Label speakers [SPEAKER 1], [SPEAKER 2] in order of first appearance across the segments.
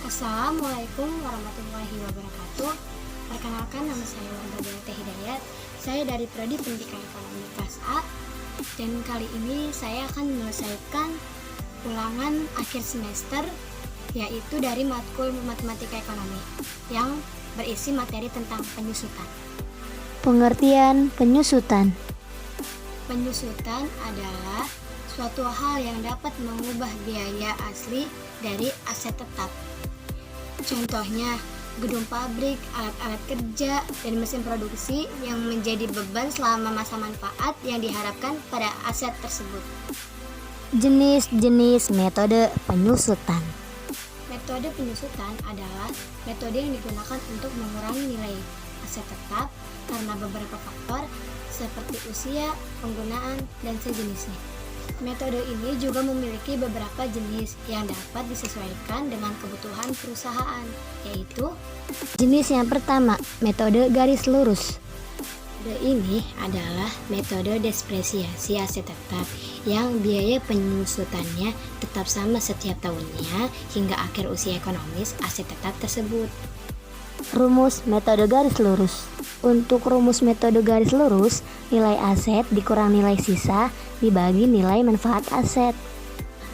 [SPEAKER 1] Assalamualaikum warahmatullahi wabarakatuh. Perkenalkan, nama saya Wanda Delta Hidayat. Saya dari Prodi Pendidikan Ekonomi kelas A. Dan kali ini saya akan menyelesaikan ulangan akhir semester, yaitu dari matkul Matematika Ekonomi yang berisi materi tentang penyusutan.
[SPEAKER 2] Pengertian penyusutan.
[SPEAKER 1] Penyusutan adalah suatu hal yang dapat mengubah biaya asli dari aset tetap. Contohnya, gedung pabrik, alat-alat kerja, dan mesin produksi yang menjadi beban selama masa manfaat yang diharapkan pada aset tersebut.
[SPEAKER 2] Jenis-jenis metode penyusutan.
[SPEAKER 1] Metode penyusutan adalah metode yang digunakan untuk mengurangi nilai aset tetap karena beberapa faktor seperti usia, penggunaan, dan sejenisnya. Metode ini juga memiliki beberapa jenis yang dapat disesuaikan dengan kebutuhan perusahaan, yaitu
[SPEAKER 2] Jenis yang pertama, metode garis lurus.
[SPEAKER 1] metode ini adalah metode depresiasi aset tetap yang biaya penyusutannya tetap sama setiap tahunnya hingga akhir usia ekonomis aset tetap tersebut.
[SPEAKER 2] Rumus metode garis lurus. Untuk rumus metode garis lurus, nilai aset dikurang nilai sisa dibagi nilai manfaat aset.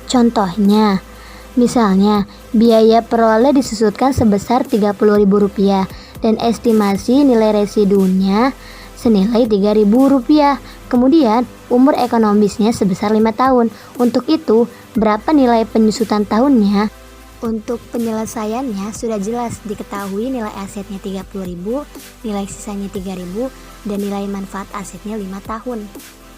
[SPEAKER 2] Contohnya, misalnya biaya peroleh disusutkan sebesar Rp30.000 dan estimasi nilai residunya senilai Rp3.000. Kemudian umur ekonomisnya sebesar 5 tahun. Untuk itu, berapa nilai penyusutan tahunnya?
[SPEAKER 1] Untuk penyelesaiannya sudah jelas diketahui nilai asetnya Rp30.000, nilai sisanya Rp3.000, dan nilai manfaat asetnya 5 tahun.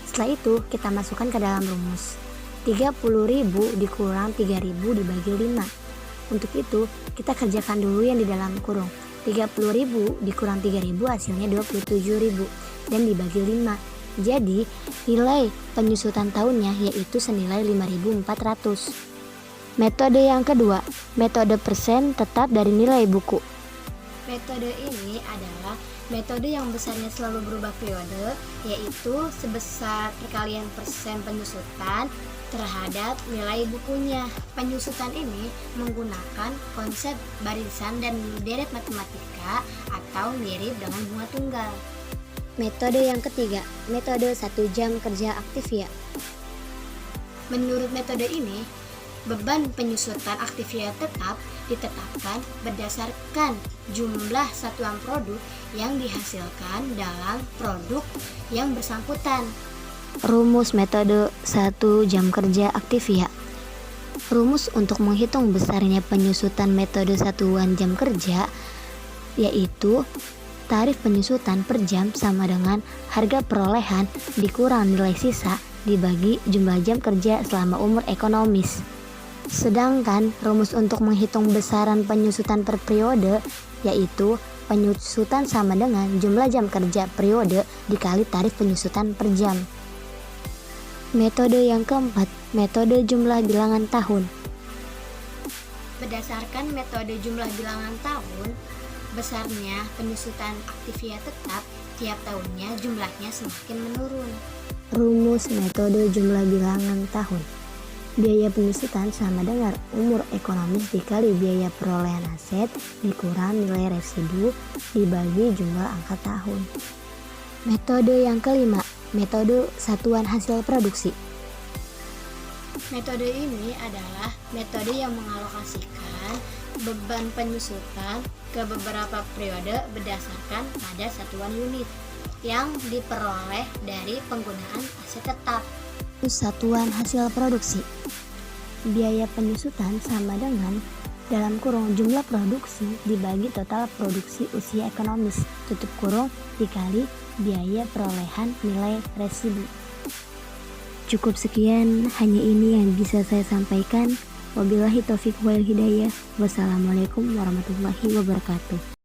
[SPEAKER 1] Setelah itu kita masukkan ke dalam rumus. Rp30.000 dikurang Rp3.000 dibagi 5. Untuk itu kita kerjakan dulu yang di dalam kurung. Rp30.000 dikurang Rp3.000 hasilnya Rp27.000 dan dibagi 5. Jadi nilai penyusutan tahunnya yaitu senilai Rp5.400.
[SPEAKER 2] Metode yang kedua, metode persen tetap dari nilai buku.
[SPEAKER 1] Metode ini adalah metode yang besarnya selalu berubah periode, yaitu sebesar perkalian persen penyusutan terhadap nilai bukunya. Penyusutan ini menggunakan konsep barisan dan deret matematika atau mirip dengan bunga tunggal.
[SPEAKER 2] Metode yang ketiga, metode 1 jam kerja aktivia.
[SPEAKER 1] Menurut metode ini, beban penyusutan aktivia tetap ditetapkan berdasarkan jumlah satuan produk yang dihasilkan dalam produk yang bersangkutan.
[SPEAKER 2] Rumus metode 1 jam kerja aktivia. Rumus untuk menghitung besarnya penyusutan metode satuan jam kerja yaitu tarif penyusutan per jam sama dengan harga perolehan dikurang nilai sisa dibagi jumlah jam kerja selama umur ekonomis. Sedangkan rumus untuk menghitung besaran penyusutan per periode yaitu penyusutan sama dengan jumlah jam kerja periode dikali tarif penyusutan per jam. Metode yang keempat, metode jumlah bilangan tahun.
[SPEAKER 1] Berdasarkan metode jumlah bilangan tahun, besarnya penyusutan aktivia tetap tiap tahunnya jumlahnya semakin menurun.
[SPEAKER 2] Rumus metode jumlah bilangan tahun. Biaya penyusutan sama dengan umur ekonomis dikali biaya perolehan aset dikurang nilai residu dibagi jumlah angka tahun. Metode yang kelima, metode satuan hasil produksi.
[SPEAKER 1] Metode ini adalah metode yang mengalokasikan beban penyusutan ke beberapa periode berdasarkan pada satuan unit yang diperoleh dari penggunaan aset tetap.
[SPEAKER 2] Satuan hasil produksi. Biaya penyusutan sama dengan dalam kurung jumlah produksi dibagi total produksi usia ekonomis tutup kurung dikali biaya perolehan nilai residu. Cukup sekian, hanya ini yang bisa saya sampaikan. Wabillahi taufiq wal hidayah. Wassalamualaikum warahmatullahi wabarakatuh.